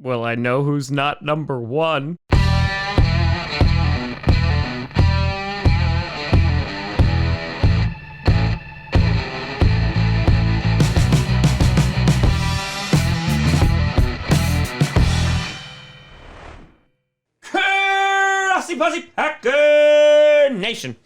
Well, I know who's not number one. Grossi Packer Nation.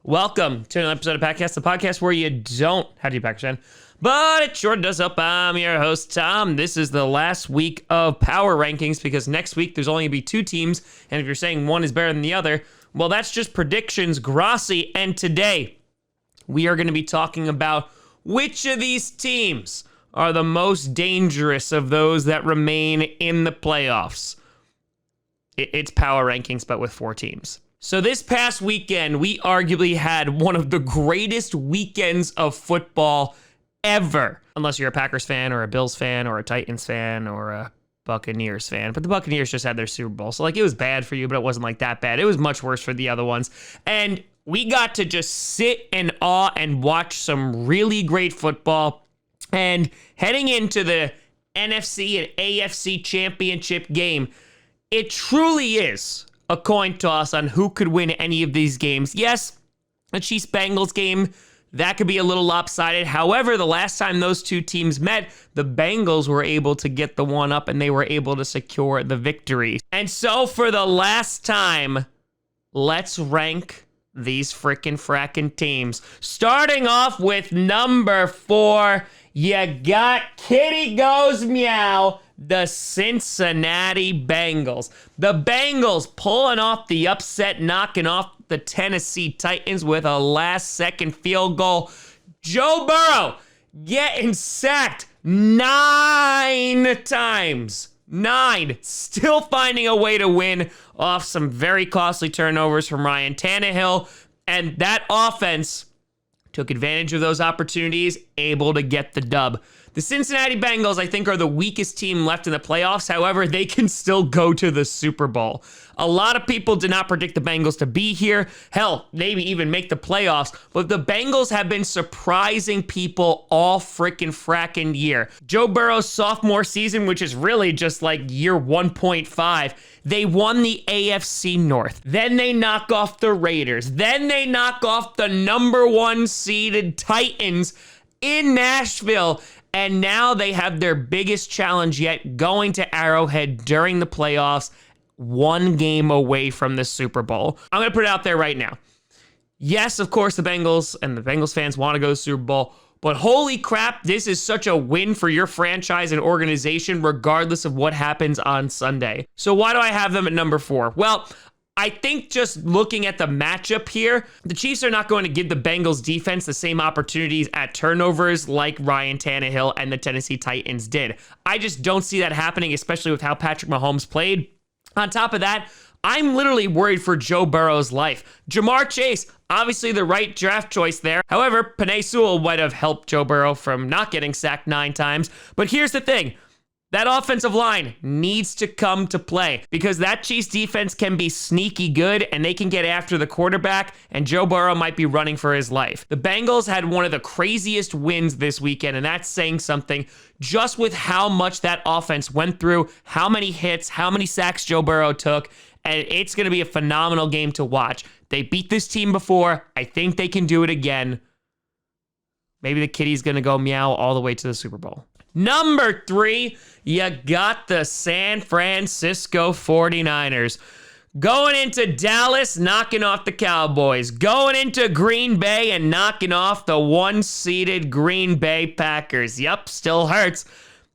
Welcome to another episode of Packcast, the podcast where you don't have to be a Packers fan, but it sure does help. I'm your host, Tom. This is the last week of power rankings because next week there's only going to be two teams, and if you're saying one is better than the other, well, that's just predictions, Grossi. And today we are going to be talking about which of these teams are the most dangerous of those that remain in the playoffs. It's power rankings, but with four teams. So this past weekend, we arguably had one of the greatest weekends of football ever. Unless you're a Packers fan or a Bills fan or a Titans fan or a Buccaneers fan. But the Buccaneers just had their Super Bowl. So it was bad for you, but it wasn't that bad. It was much worse for the other ones. And we got to just sit in awe and watch some really great football. And heading into the NFC and AFC championship game, it truly is a coin toss on who could win any of these games. Yes, the Chiefs-Bengals game, that could be a little lopsided. However, the last time those two teams met, the Bengals were able to get the one up and they were able to secure the victory. And so for the last time, let's rank these frackin' teams. Starting off with number 4, you got Kitty Goes Meow, the Cincinnati Bengals. The Bengals pulling off the upset, knocking off the Tennessee Titans with a last-second field goal. Joe Burrow getting sacked 9 times. 9. Still finding a way to win off some very costly turnovers from Ryan Tannehill. And that offense took advantage of those opportunities, able to get the dub. The Cincinnati Bengals, I think, are the weakest team left in the playoffs. However, they can still go to the Super Bowl. A lot of people did not predict the Bengals to be here. Hell, maybe even make the playoffs. But the Bengals have been surprising people all frackin' year. Joe Burrow's sophomore season, which is really just like year 1.5, they won the AFC North. Then they knock off the Raiders. Then they knock off the number 1 seeded Titans in Nashville. And now they have their biggest challenge yet, going to Arrowhead during the playoffs, 1 game away from the Super Bowl. I'm going to put it out there right now. Yes, of course, the Bengals and the Bengals fans want to go to the Super Bowl, but holy crap, this is such a win for your franchise and organization, regardless of what happens on Sunday. So why do I have them at number 4? Well, I think just looking at the matchup here, the Chiefs are not going to give the Bengals defense the same opportunities at turnovers like Ryan Tannehill and the Tennessee Titans did. I just don't see that happening, especially with how Patrick Mahomes played. On top of that, I'm literally worried for Joe Burrow's life. Jamar Chase, obviously the right draft choice there. However, Penei Sewell might have helped Joe Burrow from not getting sacked 9 times. But here's the thing. That offensive line needs to come to play because that Chiefs defense can be sneaky good and they can get after the quarterback, and Joe Burrow might be running for his life. The Bengals had one of the craziest wins this weekend, and that's saying something just with how much that offense went through, how many hits, how many sacks Joe Burrow took, and it's going to be a phenomenal game to watch. They beat this team before. I think they can do it again. Maybe the kitty's going to go meow all the way to the Super Bowl. Number 3, you got the San Francisco 49ers. Going into Dallas, knocking off the Cowboys. Going into Green Bay and knocking off the 1-seeded Green Bay Packers. Yep, still hurts.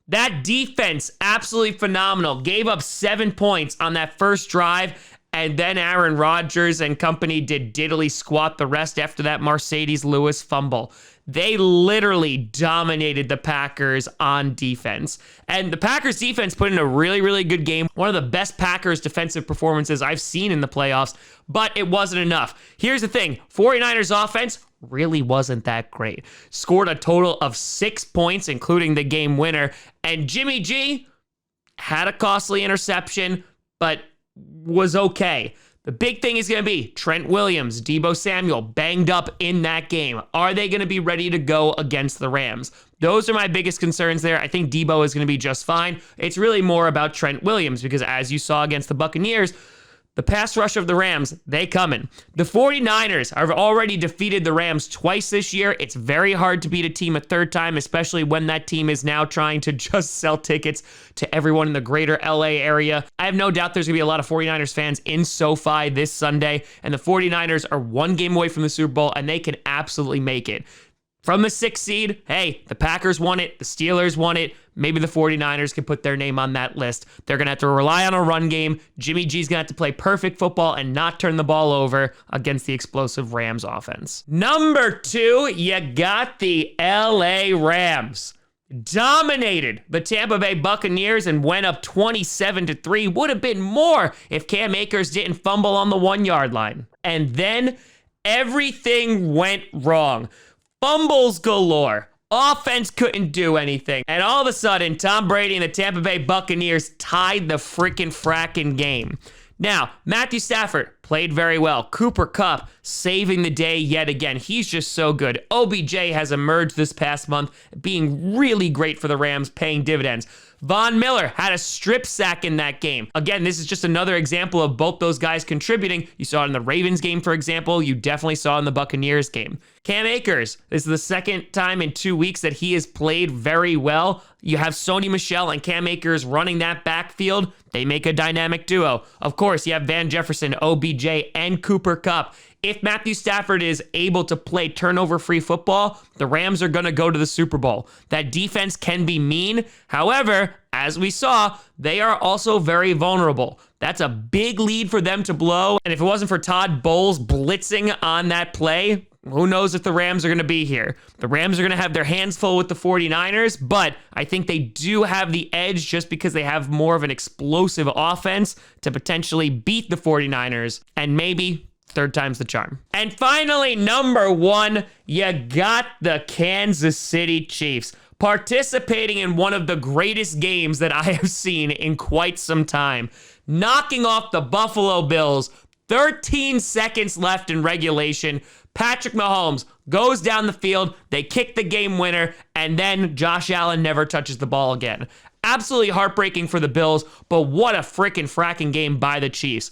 That defense, absolutely phenomenal. Gave up 7 points on that first drive, and then Aaron Rodgers and company did diddly squat the rest after that Mercedes Lewis fumble. They literally dominated the Packers on defense. And the Packers defense put in a really, really good game. One of the best Packers defensive performances I've seen in the playoffs, but it wasn't enough. Here's the thing. 49ers offense really wasn't that great. Scored a total of 6 points, including the game winner. And Jimmy G had a costly interception, but was okay. The big thing is going to be Trent Williams, Deebo Samuel, banged up in that game. Are they going to be ready to go against the Rams? Those are my biggest concerns there. I think Deebo is going to be just fine. It's really more about Trent Williams because as you saw against the Buccaneers, the pass rush of the Rams, they coming. The 49ers have already defeated the Rams twice this year. It's very hard to beat a team a third time, especially when that team is now trying to just sell tickets to everyone in the greater LA area. I have no doubt there's going to be a lot of 49ers fans in SoFi this Sunday, and the 49ers are one game away from the Super Bowl, and they can absolutely make it. From the 6th seed, hey, the Packers won it, the Steelers won it. Maybe the 49ers can put their name on that list. They're going to have to rely on a run game. Jimmy G's going to have to play perfect football and not turn the ball over against the explosive Rams offense. Number 2, you got the LA Rams. Dominated the Tampa Bay Buccaneers and went up 27-3. Would have been more if Cam Akers didn't fumble on the 1-yard line. And then everything went wrong. Fumbles galore. Offense couldn't do anything. And all of a sudden, Tom Brady and the Tampa Bay Buccaneers tied the freaking fracking game. Now, Matthew Stafford played very well. Cooper Kupp saving the day yet again. He's just so good. OBJ has emerged this past month, being really great for the Rams, paying dividends. Von Miller had a strip sack in that game. Again, this is just another example of both those guys contributing. You saw it in the Ravens game, for example. You definitely saw it in the Buccaneers game. Cam Akers, this is the second time in 2 weeks that he has played very well. You have Sony Michel and Cam Akers running that backfield. They make a dynamic duo. Of course, you have Van Jefferson, OBJ, and Cooper Kupp. If Matthew Stafford is able to play turnover-free football, the Rams are going to go to the Super Bowl. That defense can be mean. However, as we saw, they are also very vulnerable. That's a big lead for them to blow. And if it wasn't for Todd Bowles blitzing on that play, who knows if the Rams are going to be here. The Rams are going to have their hands full with the 49ers, but I think they do have the edge just because they have more of an explosive offense to potentially beat the 49ers, and maybe third time's the charm. And finally, number 1, you got the Kansas City Chiefs participating in one of the greatest games that I have seen in quite some time, knocking off the Buffalo Bills. 13 seconds left in regulation. Patrick Mahomes goes down the field, they kick the game winner, and then Josh Allen never touches the ball again. Absolutely heartbreaking for the Bills, but what a freaking fracking game by the Chiefs.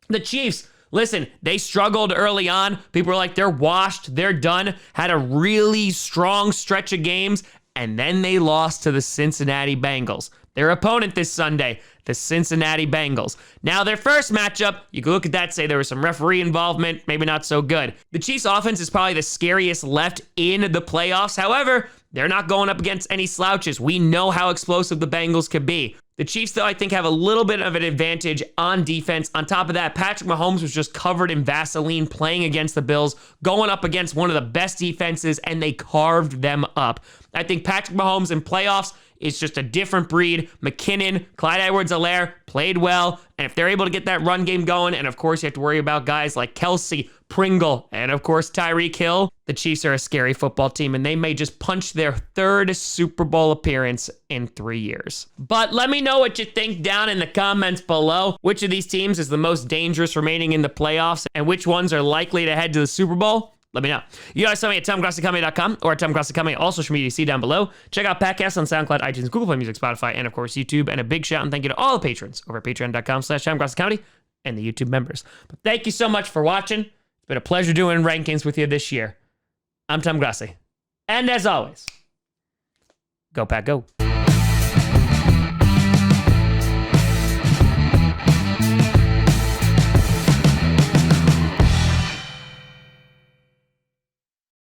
The Chiefs, listen, they struggled early on. People were like, they're washed, they're done. Had a really strong stretch of games, and then they lost to the Cincinnati Bengals. Their opponent this Sunday, the Cincinnati Bengals. Now, their first matchup, you can look at that, say there was some referee involvement, maybe not so good. The Chiefs' offense is probably the scariest left in the playoffs. However, they're not going up against any slouches. We know how explosive the Bengals could be. The Chiefs, though, I think have a little bit of an advantage on defense. On top of that, Patrick Mahomes was just covered in Vaseline playing against the Bills, going up against one of the best defenses, and they carved them up. I think Patrick Mahomes in playoffs is just a different breed. McKinnon, Clyde Edwards-Helaire played well, and if they're able to get that run game going, and of course you have to worry about guys like Kelsey, Pringle, and of course Tyreek Hill, the Chiefs are a scary football team, and they may just punch their 3rd Super Bowl appearance in 3 years. But let me know what you think down in the comments below. Which of these teams is the most dangerous remaining in the playoffs, and which ones are likely to head to the Super Bowl? Let me know. You guys tell me at TomGrossiComedy.com or at TomGrossiComedy, all social media you see down below. Check out podcasts on SoundCloud, iTunes, Google Play Music, Spotify, and of course YouTube. And a big shout and thank you to all the patrons over at patreon.com/TomGrossiComedy and the YouTube members. But thank you so much for watching. It's been a pleasure doing rankings with you this year. I'm Tom Grossi. And as always, go Pack Go.